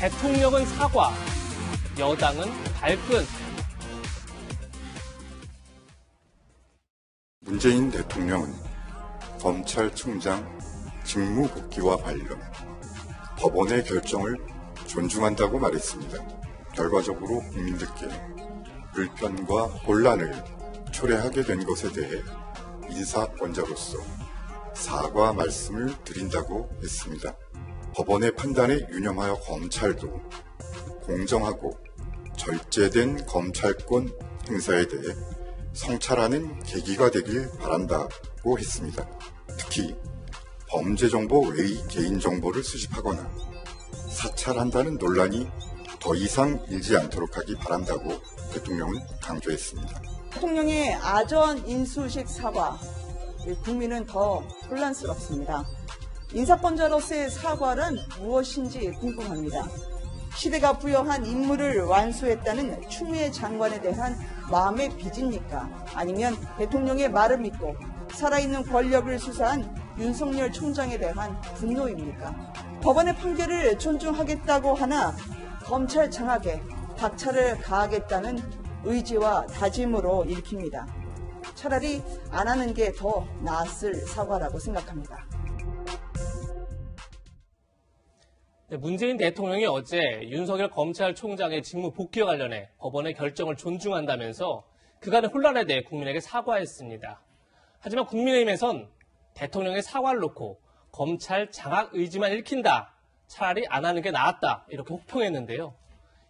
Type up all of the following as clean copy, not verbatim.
대통령은 사과, 여당은 발끈. 문재인 대통령은 검찰총장 직무 복귀와 관련 법원의 결정을 존중한다고 말했습니다. 결과적으로 국민들께 불편과 혼란을 초래하게 된 것에 대해 인사권자로서 사과 말씀을 드린다고 했습니다. 법원의 판단에 유념하여 검찰도 공정하고 절제된 검찰권 행사에 대해 성찰하는 계기가 되길 바란다고 했습니다. 특히 범죄정보 외의 개인정보를 수집하거나 사찰한다는 논란이 더 이상 일지 않도록 하기 바란다고 대통령은 강조했습니다. 대통령의 아전 인수식 사과, 국민은 더 혼란스럽습니다. 인사권자로서의 사과는 무엇인지 궁금합니다. 시대가 부여한 임무를 완수했다는 추미애 장관에 대한 마음의 빚입니까? 아니면 대통령의 말을 믿고 살아있는 권력을 수사한 윤석열 총장에 대한 분노입니까? 법원의 판결을 존중하겠다고 하나 검찰 장악에 박차를 가하겠다는 의지와 다짐으로 읽힙니다. 차라리 안 하는 게 더 나았을 사과라고 생각합니다. 문재인 대통령이 어제 윤석열 검찰총장의 직무 복귀와 관련해 법원의 결정을 존중한다면서 그간의 혼란에 대해 국민에게 사과했습니다. 하지만 국민의힘에선 대통령의 사과를 놓고 검찰 장악 의지만 읽힌다, 차라리 안 하는 게 나았다, 이렇게 혹평했는데요.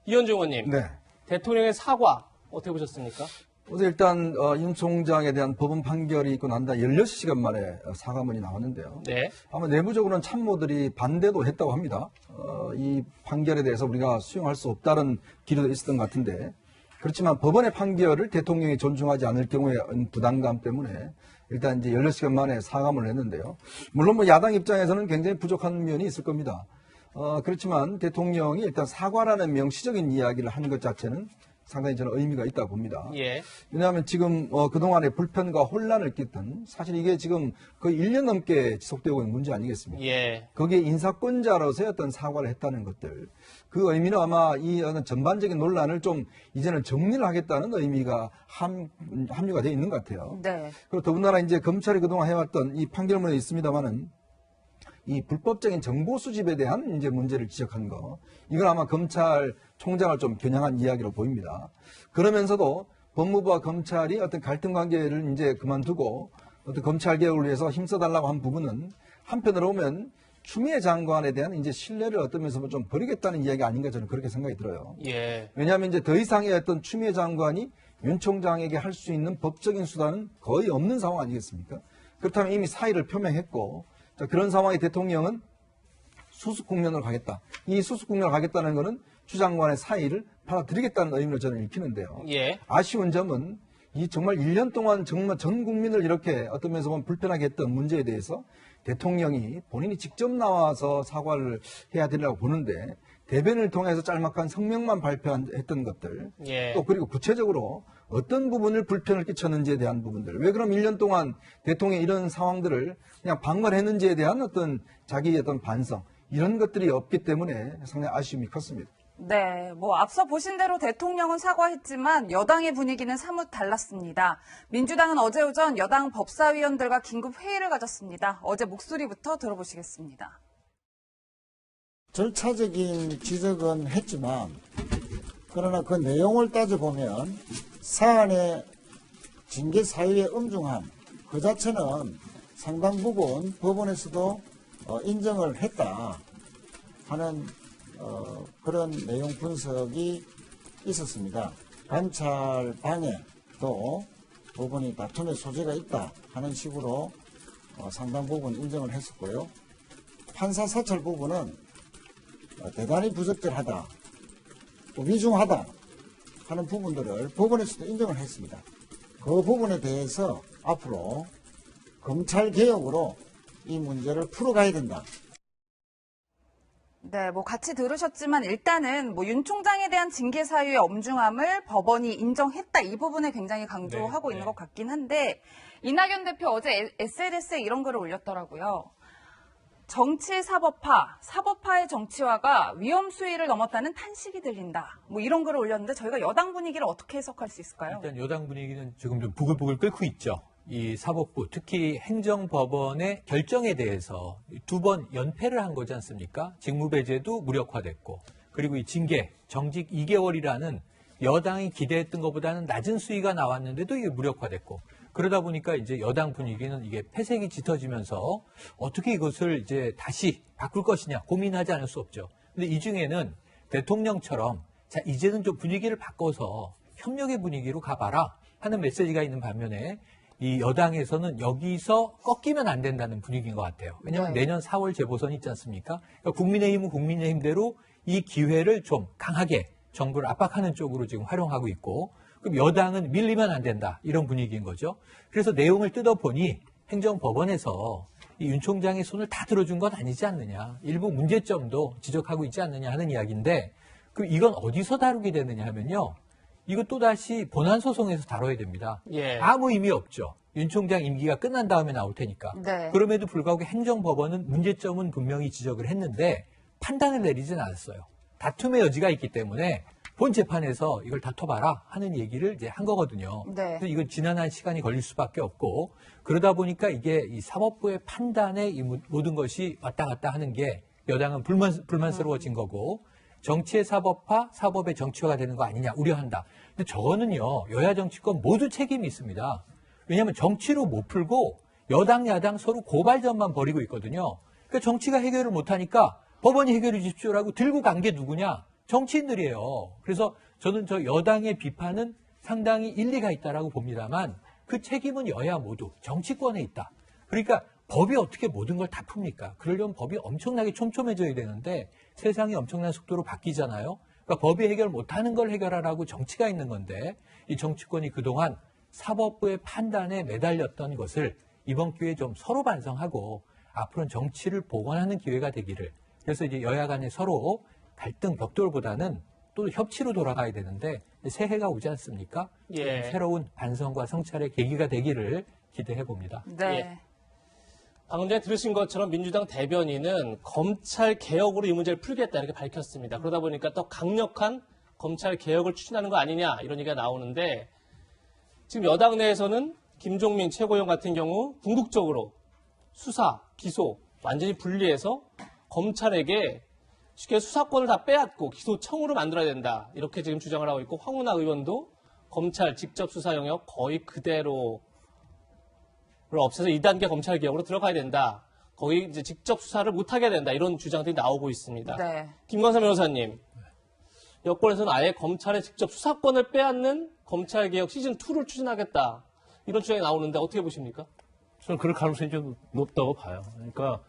이현주 의원님, 네. 대통령의 사과 어떻게 보셨습니까? 어제 일단 윤 총장에 대한 법원 판결이 있고 난 다음 16시간 만에 사과문이 나왔는데요. 네. 아마 내부적으로는 참모들이 반대도 했다고 합니다. 이 판결에 대해서 우리가 수용할 수 없다는 기류도 있었던 것 같은데, 그렇지만 법원의 판결을 대통령이 존중하지 않을 경우에 부담감 때문에 일단 이제 16시간 만에 사과문을 했는데요. 물론 뭐 야당 입장에서는 굉장히 부족한 면이 있을 겁니다. 그렇지만 대통령이 일단 사과라는 명시적인 이야기를 하는 것 자체는 상당히 저는 의미가 있다고 봅니다. 예. 왜냐하면 지금 그동안의 불편과 혼란을 끼친, 사실 이게 지금 거의 1년 넘게 지속되고 있는 문제 아니겠습니까? 예. 거기에 인사권자로서의 어떤 사과를 했다는 것들, 그 의미는 아마 이 전반적인 논란을 좀 이제는 정리를 하겠다는 의미가 함유가 되어 있는 것 같아요. 네. 그리고 더군다나 이제 검찰이 그동안 해왔던 이 판결문에 있습니다만은 이 불법적인 정보 수집에 대한 이제 문제를 지적한 거, 이건 아마 검찰총장을 좀 겨냥한 이야기로 보입니다. 그러면서도 법무부와 검찰이 어떤 갈등 관계를 이제 그만두고 어떤 검찰 개혁을 위해서 힘써달라고 한 부분은 한편으로 보면 추미애 장관에 대한 이제 신뢰를 어떤 면에서 좀 버리겠다는 이야기 아닌가, 저는 그렇게 생각이 들어요. 예. 왜냐하면 이제 더 이상의 어떤 추미애 장관이 윤 총장에게 할 수 있는 법적인 수단은 거의 없는 상황 아니겠습니까? 그렇다면 이미 사의를 표명했고, 자, 그런 상황에 대통령은 수습 국면으로 가겠다. 이 수습 국면으로 가겠다는 것은 추 장관의 사의를 받아들이겠다는 의미로 저는 읽히는데요. 예. 아쉬운 점은 이 정말 1년 동안 정말 전 국민을 이렇게 어떤 면에서 보면 불편하게 했던 문제에 대해서 대통령이 본인이 직접 나와서 사과를 해야 되리라고 보는데, 대변을 통해서 짤막한 성명만 발표했던 것들, 예. 또 그리고 구체적으로 어떤 부분을 불편을 끼쳤는지에 대한 부분들, 왜 그럼 1년 동안 대통령이 이런 상황들을 그냥 방관했는지에 대한 어떤 자기의 어떤 반성, 이런 것들이 없기 때문에 상당히 아쉬움이 컸습니다. 네, 뭐 앞서 보신 대로 대통령은 사과했지만 여당의 분위기는 사뭇 달랐습니다. 민주당은 어제 오전 여당 법사위원들과 긴급 회의를 가졌습니다. 어제 목소리부터 들어보시겠습니다. 절차적인 지적은 했지만, 그러나 그 내용을 따져보면 사안의 징계 사유의 엄중함 그 자체는 상당 부분 법원에서도 인정을 했다 하는 그런 내용 분석이 있었습니다. 감찰 방해도 법원이 다툼의 소지가 있다 하는 식으로 상당 부분 인정을 했었고요. 판사 사찰 부분은 대단히 부적절하다, 또 위중하다 하는 부분들을 법원에서도 인정을 했습니다. 그 부분에 대해서 앞으로 검찰 개혁으로 이 문제를 풀어가야 된다. 네, 뭐 같이 들으셨지만 일단은 뭐 윤 총장에 대한 징계 사유의 엄중함을 법원이 인정했다, 이 부분에 굉장히 강조하고 있는 것 같긴 한데, 이낙연 대표 어제 SNS에 이런 글을 올렸더라고요. 정치 사법화, 사법화의 정치화가 위험 수위를 넘었다는 탄식이 들린다. 뭐 이런 글을 올렸는데 저희가 여당 분위기를 어떻게 해석할 수 있을까요? 일단 여당 분위기는 지금 좀 부글부글 끓고 있죠. 이 사법부, 특히 행정법원의 결정에 대해서 2번 연패를 한 거지 않습니까? 직무배제도 무력화됐고, 그리고 이 징계, 정직 2개월이라는 여당이 기대했던 것보다는 낮은 수위가 나왔는데도 이게 무력화됐고, 그러다 보니까 이제 여당 분위기는 이게 폐색이 짙어지면서 어떻게 이것을 이제 다시 바꿀 것이냐 고민하지 않을 수 없죠. 근데 이 중에는 대통령처럼 자, 이제는 좀 분위기를 바꿔서 협력의 분위기로 가봐라 하는 메시지가 있는 반면에 이 여당에서는 여기서 꺾이면 안 된다는 분위기인 것 같아요. 왜냐하면 네. 내년 4월 재보선이 있지 않습니까? 그러니까 국민의힘은 국민의힘대로 이 기회를 좀 강하게 정부를 압박하는 쪽으로 지금 활용하고 있고, 그럼 여당은 밀리면 안 된다 이런 분위기인 거죠. 그래서 내용을 뜯어보니 행정법원에서 이 윤 총장의 손을 다 들어준 건 아니지 않느냐, 일부 문제점도 지적하고 있지 않느냐 하는 이야기인데, 그럼 이건 어디서 다루게 되느냐 하면요, 이거 또다시 본안소송에서 다뤄야 됩니다. 예. 아무 의미 없죠. 윤 총장 임기가 끝난 다음에 나올 테니까. 네. 그럼에도 불구하고 행정법원은 문제점은 분명히 지적을 했는데 판단을 내리진 않았어요. 다툼의 여지가 있기 때문에 본 재판에서 이걸 다퉈봐라 하는 얘기를 이제 한 거거든요. 네. 그래서 이건 지난한 시간이 걸릴 수밖에 없고, 그러다 보니까 이게 이 사법부의 판단에 이 모든 것이 왔다 갔다 하는 게 여당은 불만스러워진 거고, 정치의 사법화, 사법의 정치화가 되는 거 아니냐 우려한다. 근데 저거는요, 여야 정치권 모두 책임이 있습니다. 왜냐하면 정치로 못 풀고 여당, 야당 서로 고발전만 벌이고 있거든요. 그러니까 정치가 해결을 못하니까 법원이 해결해 주십시오라고 들고 간 게 누구냐? 정치인들이에요. 그래서 저는 저 여당의 비판은 상당히 일리가 있다라고 봅니다만, 그 책임은 여야 모두 정치권에 있다. 그러니까 법이 어떻게 모든 걸 다 풉니까? 그러려면 법이 엄청나게 촘촘해져야 되는데 세상이 엄청난 속도로 바뀌잖아요. 그러니까 법이 해결 못하는 걸 해결하라고 정치가 있는 건데, 이 정치권이 그동안 사법부의 판단에 매달렸던 것을 이번 기회에 좀 서로 반성하고 앞으로는 정치를 복원하는 기회가 되기를. 그래서 이제 여야 간에 서로 갈등 벽돌보다는 또 협치로 돌아가야 되는데 새해가 오지 않습니까? 예. 새로운 반성과 성찰의 계기가 되기를 기대해 봅니다. 네. 예. 방금 전에 들으신 것처럼 민주당 대변인은 검찰 개혁으로 이 문제를 풀겠다 이렇게 밝혔습니다. 그러다 보니까 더 강력한 검찰 개혁을 추진하는 거 아니냐 이런 얘기가 나오는데, 지금 여당 내에서는 김종민 최고위원 같은 경우 궁극적으로 수사, 기소 완전히 분리해서 검찰에게 쉽게 수사권을 다 빼앗고 기소청으로 만들어야 된다 이렇게 지금 주장을 하고 있고, 황운하 의원도 검찰 직접 수사 영역 거의 그대로를 없애서 2단계 검찰 개혁으로 들어가야 된다. 거의 이제 직접 수사를 못하게 된다 이런 주장들이 나오고 있습니다. 네. 김광삼 변호사님, 여권에서는 아예 검찰의 직접 수사권을 빼앗는 검찰 개혁 시즌 2를 추진하겠다 이런 주장이 나오는데 어떻게 보십니까? 저는 그럴 가능성이 좀 높다고 봐요. 그러니까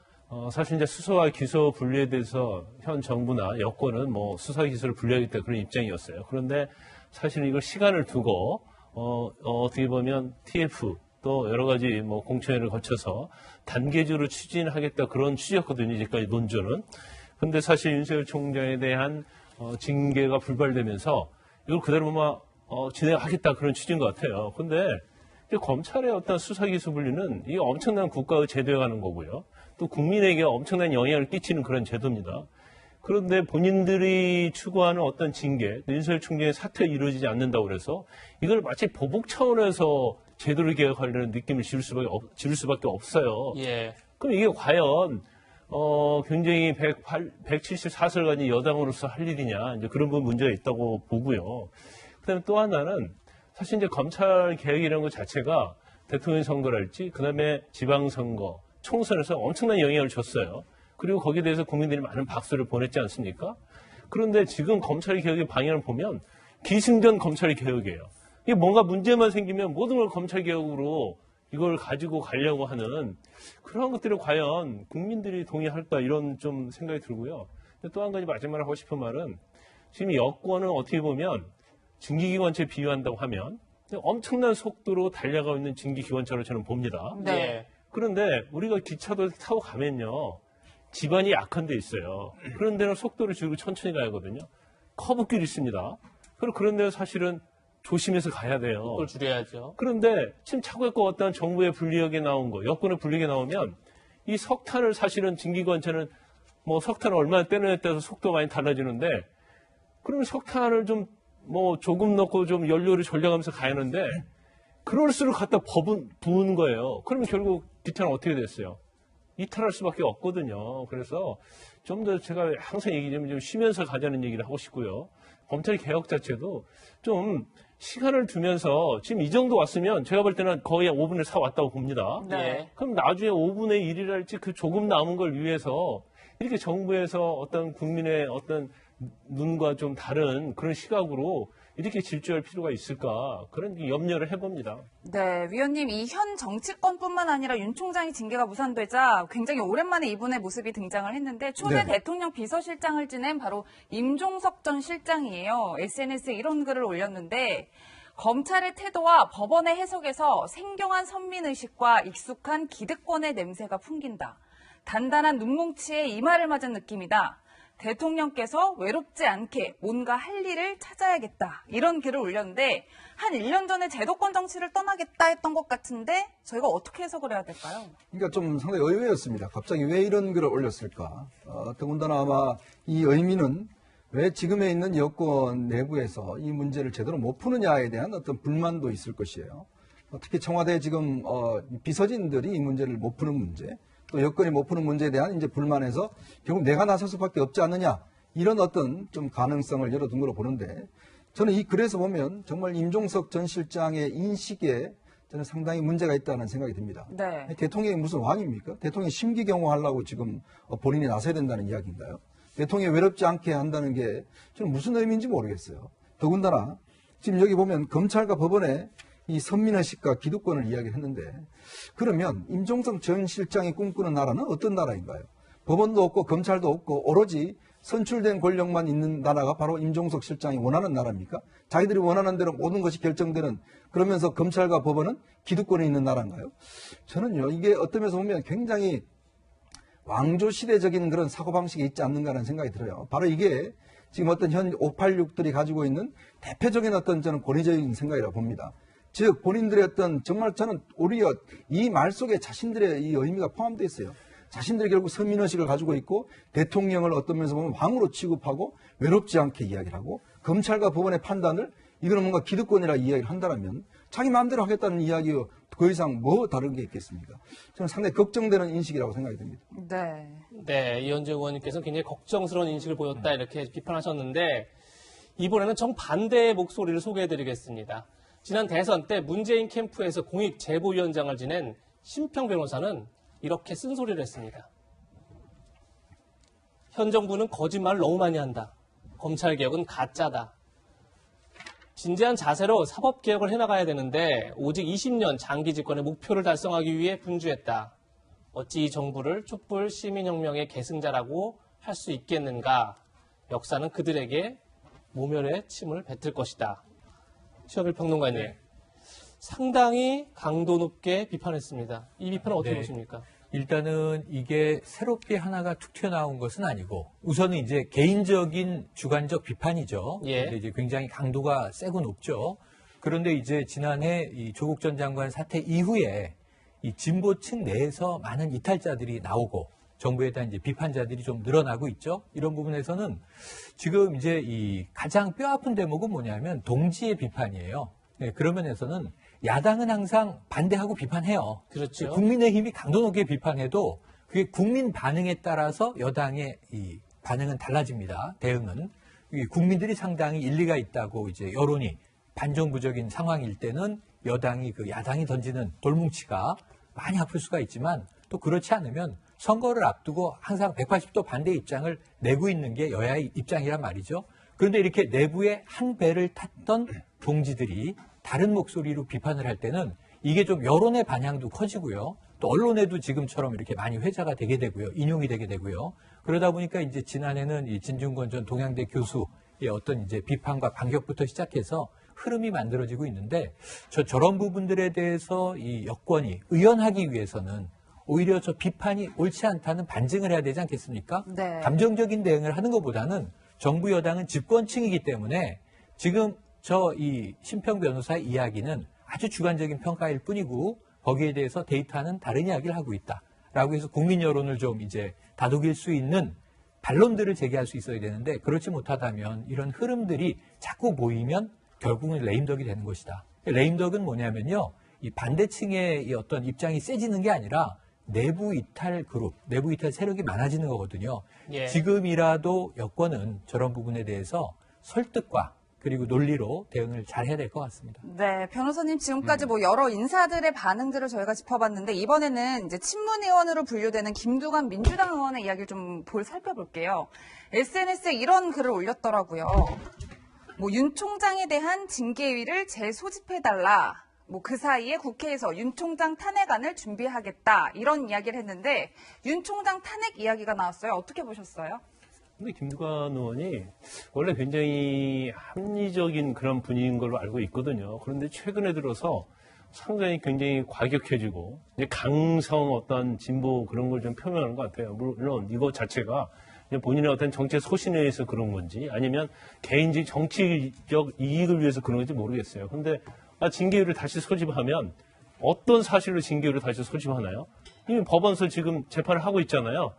사실 이제 수사와 기소 분리에 대해서 현 정부나 여권은 뭐 수사 기소를 분리하겠다 그런 입장이었어요. 그런데 사실 이걸 시간을 두고 어떻게 보면 TF 또 여러 가지 뭐 공청회를 거쳐서 단계적으로 추진하겠다 그런 취지였거든요. 이제까지 논조는. 근데 사실 윤석열 총장에 대한 징계가 불발되면서 이걸 그대로 진행하겠다 그런 취지인 것 같아요. 근데 검찰의 어떤 수사기소 분리는 이 엄청난 국가의 제도에 가는 거고요. 또 국민에게 엄청난 영향을 끼치는 그런 제도입니다. 그런데 본인들이 추구하는 어떤 징계, 윤석열 총장의 사퇴가 이루어지지 않는다고 그래서 이걸 마치 보복 차원에서 제도를 개혁하려는 느낌을 지울 수밖에 없어요. 예. 그럼 이게 과연 굉장히 174석까지 여당으로서 할 일이냐, 이제 그런 문제가 있다고 보고요. 그다음에 또 하나는 사실 이제 검찰 개혁이라는 것 자체가 대통령 선거랄지, 그다음에 지방선거, 총선에서 엄청난 영향을 줬어요. 그리고 거기에 대해서 국민들이 많은 박수를 보냈지 않습니까? 그런데 지금 검찰 개혁의 방향을 보면 기승전 검찰 개혁이에요. 이게 뭔가 문제만 생기면 모든 걸 검찰 개혁으로 이걸 가지고 가려고 하는 그런 것들을 과연 국민들이 동의할까 이런 좀 생각이 들고요. 또 한 가지 마지막으로 하고 싶은 말은 지금 여권은 어떻게 보면 징계기관차에 비유한다고 하면 엄청난 속도로 달려가고 있는 징계기관차로 저는 봅니다. 네. 예. 그런데 우리가 기차도 타고 가면요. 지반이 약한 데 있어요. 그런 데는 속도를 줄이고 천천히 가야 하거든요. 커브길이 있습니다. 그런 데는 사실은 조심해서 가야 돼요. 그걸 줄여야죠. 그런데 지금 차고 갖고 어떤 정부의 불리하게 나온 거, 여권의 불리하게 나오면 이 석탄을 사실은 진기관차는 뭐 석탄을 얼마나 떼내냐에 따라서 속도가 많이 달라지는데 그러면 석탄을 좀 뭐 조금 넣고 좀 연료를 절약하면서 가야 하는데 그럴수록 갖다 부은 거예요. 그러면 결국 기차는 어떻게 됐어요? 이탈할 수밖에 없거든요. 그래서 좀 더 제가 항상 얘기하면 좀 쉬면서 가자는 얘기를 하고 싶고요. 검찰 개혁 자체도 좀 시간을 두면서 지금 이 정도 왔으면 제가 볼 때는 거의 5분의 4 왔다고 봅니다. 네. 그럼 나중에 5분의 1이랄지 그 조금 남은 걸 위해서 이렇게 정부에서 어떤 국민의 어떤 눈과 좀 다른 그런 시각으로 이렇게 질주할 필요가 있을까 그런 염려를 해봅니다. 네, 위원님, 이 현 정치권뿐만 아니라 윤 총장이 징계가 무산되자 굉장히 오랜만에 이분의 모습이 등장을 했는데 초대 네. 대통령 비서실장을 지낸 바로 임종석 전 실장이에요. SNS에 이런 글을 올렸는데 검찰의 태도와 법원의 해석에서 생경한 선민의식과 익숙한 기득권의 냄새가 풍긴다. 단단한 눈뭉치에 이마를 맞은 느낌이다. 대통령께서 외롭지 않게 뭔가 할 일을 찾아야겠다. 이런 글을 올렸는데 한 1년 전에 제도권 정치를 떠나겠다 했던 것 같은데 저희가 어떻게 해석을 해야 될까요? 그러니까 좀 상당히 의외였습니다. 갑자기 왜 이런 글을 올렸을까? 더군다나 아마 이 의미는 왜 지금에 있는 여권 내부에서 이 문제를 제대로 못 푸느냐에 대한 어떤 불만도 있을 것이에요. 특히 청와대 지금 비서진들이 이 문제를 못 푸는 문제, 또 여건이 못 푸는 문제에 대한 이제 불만에서 결국 내가 나설 수밖에 없지 않느냐 이런 어떤 좀 가능성을 열어둔 거로 보는데 저는 이 글에서 보면 정말 임종석 전 실장의 인식에 저는 상당히 문제가 있다는 생각이 듭니다. 네. 대통령이 무슨 왕입니까? 대통령이 심기경호하려고 지금 본인이 나서야 된다는 이야기인가요? 대통령이 외롭지 않게 한다는 게 저는 무슨 의미인지 모르겠어요. 더군다나 지금 여기 보면 검찰과 법원의 이 선민의식과 기득권을 이야기했는데 그러면 임종석 전 실장이 꿈꾸는 나라는 어떤 나라인가요? 법원도 없고 검찰도 없고 오로지 선출된 권력만 있는 나라가 바로 임종석 실장이 원하는 나라입니까? 자기들이 원하는 대로 모든 것이 결정되는 그러면서 검찰과 법원은 기득권에 있는 나라인가요? 저는요 이게 어떤 면에서 보면 굉장히 왕조시대적인 그런 사고방식이 있지 않는가라는 생각이 들어요. 바로 이게 지금 어떤 현 586들이 가지고 있는 대표적인 어떤 저는 권위적인 생각이라고 봅니다. 즉 본인들의 어떤 정말 저는 오히려 이 말 속에 자신들의 이 의미가 포함되어 있어요. 자신들이 결국 선민의식을 가지고 있고 대통령을 어떤 면에서 보면 왕으로 취급하고 외롭지 않게 이야기를 하고 검찰과 법원의 판단을 이거는 뭔가 기득권이라 이야기를 한다면 자기 마음대로 하겠다는 이야기요. 그 이상 뭐 다른 게 있겠습니까? 저는 상당히 걱정되는 인식이라고 생각이 듭니다. 네. 네, 이현재 의원님께서 굉장히 걱정스러운 인식을 보였다 이렇게 비판하셨는데 이번에는 정반대의 목소리를 소개해드리겠습니다. 지난 대선 때 문재인 캠프에서 공익 제보위원장을 지낸 심평 변호사는 이렇게 쓴소리를 했습니다. 현 정부는 거짓말을 너무 많이 한다. 검찰개혁은 가짜다. 진지한 자세로 사법개혁을 해나가야 되는데 오직 20년 장기 집권의 목표를 달성하기 위해 분주했다. 어찌 이 정부를 촛불 시민혁명의 계승자라고 할 수 있겠는가. 역사는 그들에게 모멸의 침을 뱉을 것이다. 최영일 평론가님, 네. 상당히 강도 높게 비판했습니다. 이 비판은 어떻게 네. 보십니까? 일단은 이게 새롭게 하나가 툭 튀어나온 것은 아니고 우선은 이제 개인적인 주관적 비판이죠. 예. 근데 이제 굉장히 강도가 세고 높죠. 그런데 이제 지난해 이 조국 전 장관 사태 이후에 이 진보층 내에서 많은 이탈자들이 나오고 정부에 대한 이제 비판자들이 좀 늘어나고 있죠. 이런 부분에서는 지금 이제 이 가장 뼈아픈 대목은 뭐냐면 동지의 비판이에요. 네, 그런 면에서는 야당은 항상 반대하고 비판해요. 그렇죠. 국민의힘이 강도 높게 비판해도 그게 국민 반응에 따라서 여당의 이 반응은 달라집니다. 대응은. 국민들이 상당히 일리가 있다고 이제 여론이 반정부적인 상황일 때는 여당이 그 야당이 던지는 돌뭉치가 많이 아플 수가 있지만 또 그렇지 않으면 선거를 앞두고 항상 180도 반대 입장을 내고 있는 게 여야의 입장이란 말이죠. 그런데 이렇게 내부에 한 배를 탔던 동지들이 다른 목소리로 비판을 할 때는 이게 좀 여론의 반향도 커지고요. 또 언론에도 지금처럼 이렇게 많이 회자가 되게 되고요. 인용이 되게 되고요. 그러다 보니까 이제 지난해는 이 진중권 전 동양대 교수의 어떤 이제 비판과 반격부터 시작해서 흐름이 만들어지고 있는데 저런 부분들에 대해서 이 여권이 의연하기 위해서는 오히려 저 비판이 옳지 않다는 반증을 해야 되지 않겠습니까? 네. 감정적인 대응을 하는 것보다는 정부 여당은 집권층이기 때문에 지금 이 심평 변호사의 이야기는 아주 주관적인 평가일 뿐이고 거기에 대해서 데이터는 다른 이야기를 하고 있다. 라고 해서 국민 여론을 좀 이제 다독일 수 있는 반론들을 제기할 수 있어야 되는데 그렇지 못하다면 이런 흐름들이 자꾸 모이면 결국은 레임덕이 되는 것이다. 레임덕은 뭐냐면요. 이 반대층의 이 어떤 입장이 세지는 게 아니라 내부 이탈 그룹, 내부 이탈 세력이 많아지는 거거든요. 예. 지금이라도 여권은 저런 부분에 대해서 설득과 그리고 논리로 대응을 잘 해야 될 것 같습니다. 네, 변호사님 지금까지 뭐 여러 인사들의 반응들을 저희가 짚어봤는데 이번에는 이제 친문의원으로 분류되는 김두관 민주당 의원의 이야기를 좀 살펴볼게요. SNS에 이런 글을 올렸더라고요. 뭐 윤 총장에 대한 징계위를 재소집해달라. 뭐 그 사이에 국회에서 윤 총장 탄핵안을 준비하겠다. 이런 이야기를 했는데 윤 총장 탄핵 이야기가 나왔어요. 어떻게 보셨어요? 근데 김두관 의원이 원래 굉장히 합리적인 그런 분위기인 걸로 알고 있거든요. 그런데 최근에 들어서 상당히 굉장히 과격해지고 이제 강성 어떤 진보 그런 걸 좀 표명하는 것 같아요. 물론 이거 자체가 본인의 어떤 정치 소신에 의해서 그런 건지 아니면 개인적 정치적 이익을 위해서 그런 건지 모르겠어요. 그런데 징계위를 다시 소집하면 어떤 사실로 징계위를 다시 소집하나요? 이미 법원에서 지금 재판을 하고 있잖아요.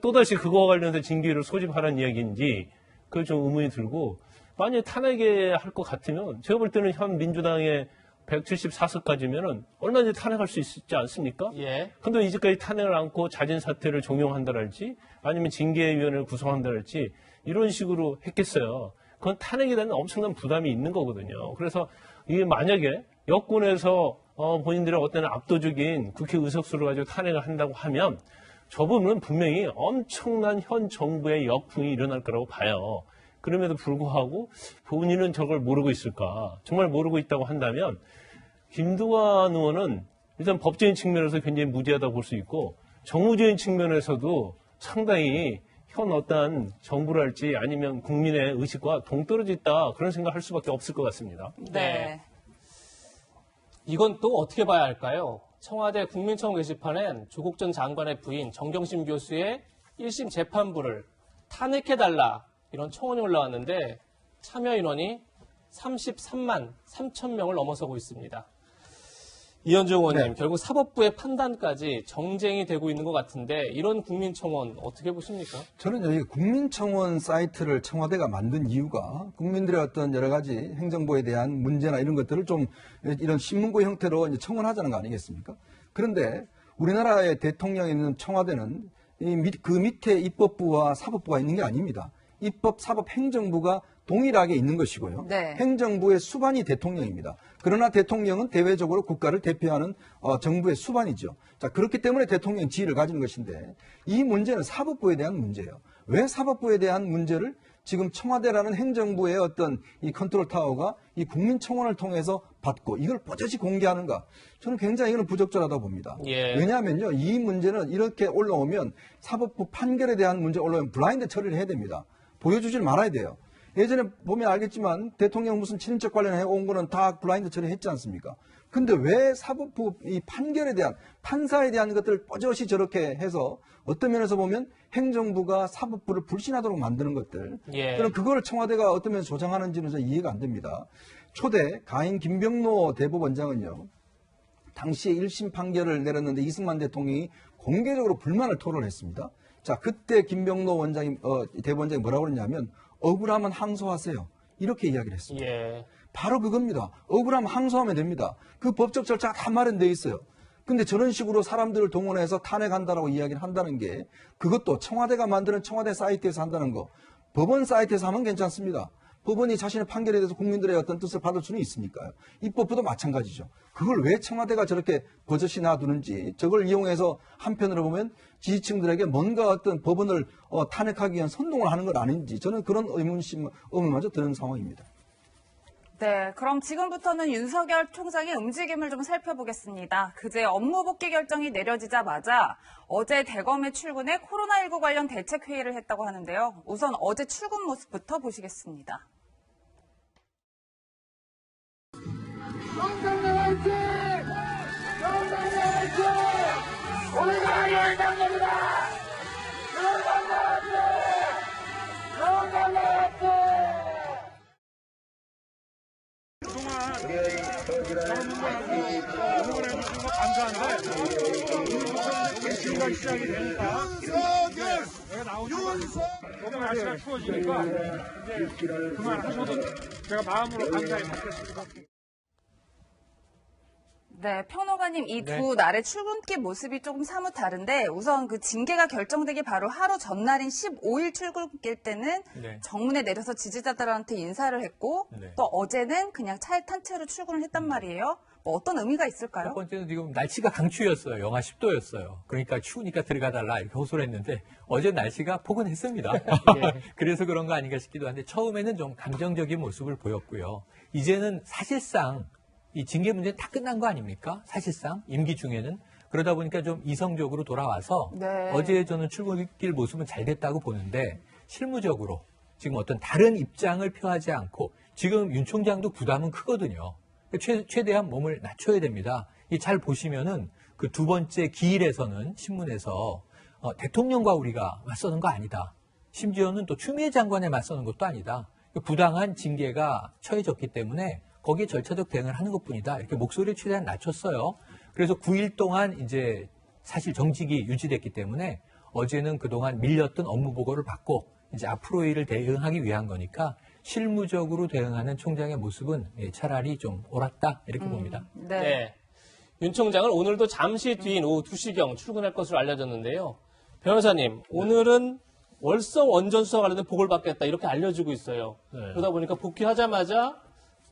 또다시 그거와 관련해서 징계위를 소집하라는 이야기인지 그걸 좀 의문이 들고 만약에 탄핵에 할 것 같으면 제가 볼 때는 현 민주당의 174석까지면은 얼마든지 탄핵할 수 있지 않습니까? 예. 근데 이제까지 탄핵을 안고 자진 사퇴를 종용한다랄지 아니면 징계위원회를 구성한다랄지 이런 식으로 했겠어요. 그건 탄핵에 대한 엄청난 부담이 있는 거거든요. 그래서 이게 만약에 여권에서 본인들의 어떤 압도적인 국회 의석수를 가지고 탄핵을 한다고 하면 저분은 분명히 엄청난 현 정부의 역풍이 일어날 거라고 봐요. 그럼에도 불구하고 본인은 저걸 모르고 있을까? 정말 모르고 있다고 한다면 김두관 의원은 일단 법적인 측면에서 굉장히 무지하다고 볼 수 있고 정무적인 측면에서도 상당히 현 어떤 정부랄지 아니면 국민의 의식과 동떨어져 있다 그런 생각을 할 수밖에 없을 것 같습니다. 네. 이건 또 어떻게 봐야 할까요? 청와대 국민청원 게시판엔 조국 전 장관의 부인 정경심 교수의 1심 재판부를 탄핵해달라 이런 청원이 올라왔는데 참여 인원이 33만 3천 명을 넘어서고 있습니다. 이현종 의원님, 결국 사법부의 판단까지 정쟁이 되고 있는 것 같은데 이런 국민청원 어떻게 보십니까? 저는 여기 국민청원 사이트를 청와대가 만든 이유가 국민들의 어떤 여러 가지 행정부에 대한 문제나 이런 것들을 좀 이런 신문고 형태로 이제 청원하자는 거 아니겠습니까? 그런데 우리나라의 대통령에 있는 청와대는 그 밑에 입법부와 사법부가 있는 게 아닙니다. 입법, 사법, 행정부가 동일하게 있는 것이고요. 네. 행정부의 수반이 대통령입니다. 그러나 대통령은 대외적으로 국가를 대표하는 정부의 수반이죠. 자, 그렇기 때문에 대통령 지위를 가지는 것인데 이 문제는 사법부에 대한 문제예요. 왜 사법부에 대한 문제를 지금 청와대라는 행정부의 어떤 이 컨트롤 타워가 이 국민청원을 통해서 받고 이걸 버젓이 공개하는가? 저는 굉장히 이거는 부적절하다고 봅니다. 예. 왜냐하면요, 이 문제는 이렇게 올라오면 사법부 판결에 대한 문제 올라오면 블라인드 처리를 해야 됩니다. 보여주질 말아야 돼요. 예전에 보면 알겠지만 대통령 무슨 친인척 관련해 온 거는 다 블라인드 처리했지 않습니까? 근데 왜 사법부 이 판결에 대한 판사에 대한 것들을 버젓이 저렇게 해서 어떤 면에서 보면 행정부가 사법부를 불신하도록 만드는 것들. 예. 그럼 그걸 청와대가 어떤 면에서 조장하는지는 저 이해가 안 됩니다. 초대 가인 김병노 대법원장은요. 당시에 1심 판결을 내렸는데 이승만 대통령이 공개적으로 불만을 토론했습니다. 자, 그때 김병노 원장이 대법원장이 뭐라고 그랬냐면 억울하면 항소하세요. 이렇게 이야기를 했습니다. 예. 바로 그겁니다. 억울하면 항소하면 됩니다. 그 법적 절차가 다 마련되어 있어요. 근데 저런 식으로 사람들을 동원해서 탄핵한다라고 이야기를 한다는 게 그것도 청와대가 만드는 청와대 사이트에서 한다는 거. 법원 사이트에서 하면 괜찮습니다. 법원이 자신의 판결에 대해서 국민들의 어떤 뜻을 받을 수는 있으니까요. 입법부도 마찬가지죠. 그걸 왜 청와대가 저렇게 버젓이 놔두는지 저걸 이용해서 한편으로 보면 지지층들에게 뭔가 어떤 법원을 탄핵하기 위한 선동을 하는 건 아닌지 저는 그런 의문마저 드는 상황입니다. 네, 그럼 지금부터는 윤석열 총장의 움직임을 좀 살펴보겠습니다. 그제 업무 복귀 결정이 내려지자마자 어제 대검에 출근해 코로나19 관련 대책회의를 했다고 하는데요. 우선 어제 출근 모습부터 보시겠습니다. 감사한데 정치가 시작이 되니까 내가 나오지만 너무 날씨가 추워지니까 이제 그만하셔도 제가 마음으로 감사히 받겠습니다. 네, 평론가님 이 네. 두 날의 출근길 모습이 조금 사뭇 다른데 우선 그 징계가 결정되기 바로 하루 전날인 15일 출근길 때는 네. 정문에 내려서 지지자들한테 인사를 했고 네. 또 어제는 그냥 차에 탄 채로 출근을 했단 말이에요. 뭐 어떤 의미가 있을까요? 첫 번째는 지금 날씨가 강추였어요. 영하 10도였어요. 그러니까 추우니까 들어가달라 이렇게 호소를 했는데 어제 날씨가 포근했습니다. 그래서 그런 거 아닌가 싶기도 한데 처음에는 좀 감정적인 모습을 보였고요. 이제는 사실상 이 징계 문제는 다 끝난 거 아닙니까? 사실상 임기 중에는. 그러다 보니까 좀 이성적으로 돌아와서 네. 어제 저는 출근길 모습은 잘 됐다고 보는데 실무적으로 지금 어떤 다른 입장을 표하지 않고 지금 윤 총장도 부담은 크거든요. 최대한 몸을 낮춰야 됩니다. 이 잘 보시면은 그 두 번째 기일에서는 신문에서 대통령과 우리가 맞서는 거 아니다. 심지어는 또 추미애 장관에 맞서는 것도 아니다. 부당한 징계가 처해졌기 때문에 거기에 절차적 대응을 하는 것뿐이다. 이렇게 목소리를 최대한 낮췄어요. 그래서 9일 동안 이제 사실 정직이 유지됐기 때문에 어제는 그동안 밀렸던 업무 보고를 받고 이제 앞으로의 일을 대응하기 위한 거니까 실무적으로 대응하는 총장의 모습은 차라리 좀 옳았다 이렇게 봅니다. 네. 네. 윤 총장은 오늘도 잠시 뒤인 오후 2시경 출근할 것으로 알려졌는데요. 변호사님, 오늘은 월성 원전 수사 관련된 보고를 받겠다 이렇게 알려지고 있어요. 네. 그러다 보니까 복귀하자마자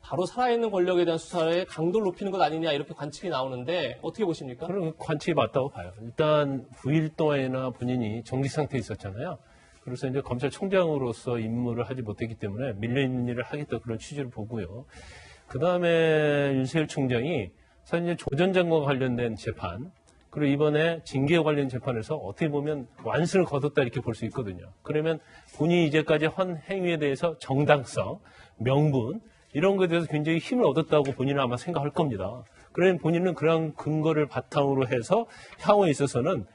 바로 살아있는 권력에 대한 수사에 강도를 높이는 것 아니냐 이렇게 관측이 나오는데 어떻게 보십니까? 그런 관측이 맞다고 봐요. 일단 9일 동안이나 본인이 정지 상태에 있었잖아요. 그래서 이제 검찰총장으로서 임무를 하지 못했기 때문에 밀려있는 일을 하겠다 그런 취지를 보고요. 그 다음에 윤석열 총장이 사실 이제 조 전 장관과 관련된 재판, 그리고 이번에 징계 관련 재판에서 어떻게 보면 완승을 거뒀다 이렇게 볼 수 있거든요. 그러면 본인이 이제까지 한 행위에 대해서 정당성, 명분, 이런 것에 대해서 굉장히 힘을 얻었다고 본인은 아마 생각할 겁니다. 그러면 본인은 그런 근거를 바탕으로 해서 향후에 있어서는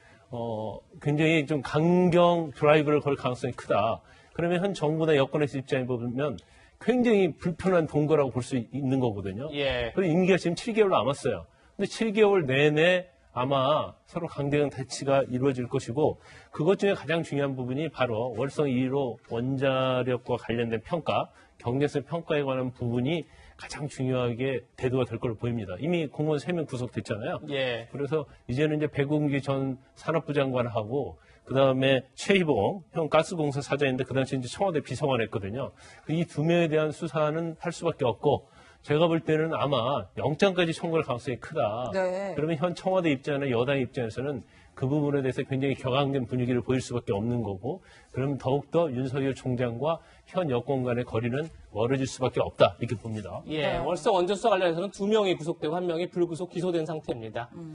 굉장히 좀 강경 드라이브를 걸 가능성이 크다. 그러면 현 정부나 여권에서 입장에 보면 굉장히 불편한 동거라고 볼 수 있는 거거든요. 예. 그리고 임기가 지금 7개월 남았어요. 근데 7개월 내내 아마 서로 강대강 대치가 이루어질 것이고 그것 중에 가장 중요한 부분이 바로 월성 2호 원자력과 관련된 평가, 경제성 평가에 관한 부분이 가장 중요하게 대두가 될 걸로 보입니다. 이미 공무원 3명 구속됐잖아요. 예. 그래서 이제는 이제 백운기 전 산업부 장관하고 그다음에 최희봉 형 가스공사 사장인데 그 당시 이제 청와대 비서관 했거든요. 이 두 명에 대한 수사는 할 수밖에 없고 제가 볼 때는 아마 영장까지 청구할 가능성이 크다. 네. 그러면 현 청와대 입장이나 여당 입장에서는 그 부분에 대해서 굉장히 격앙된 분위기를 보일 수밖에 없는 거고 그럼 더욱더 윤석열 총장과 현 여권 간의 거리는 멀어질 수밖에 없다 이렇게 봅니다. 예. 월성 원전 수사 관련해서는 2명이 구속되고 1명이 불구속 기소된 상태입니다.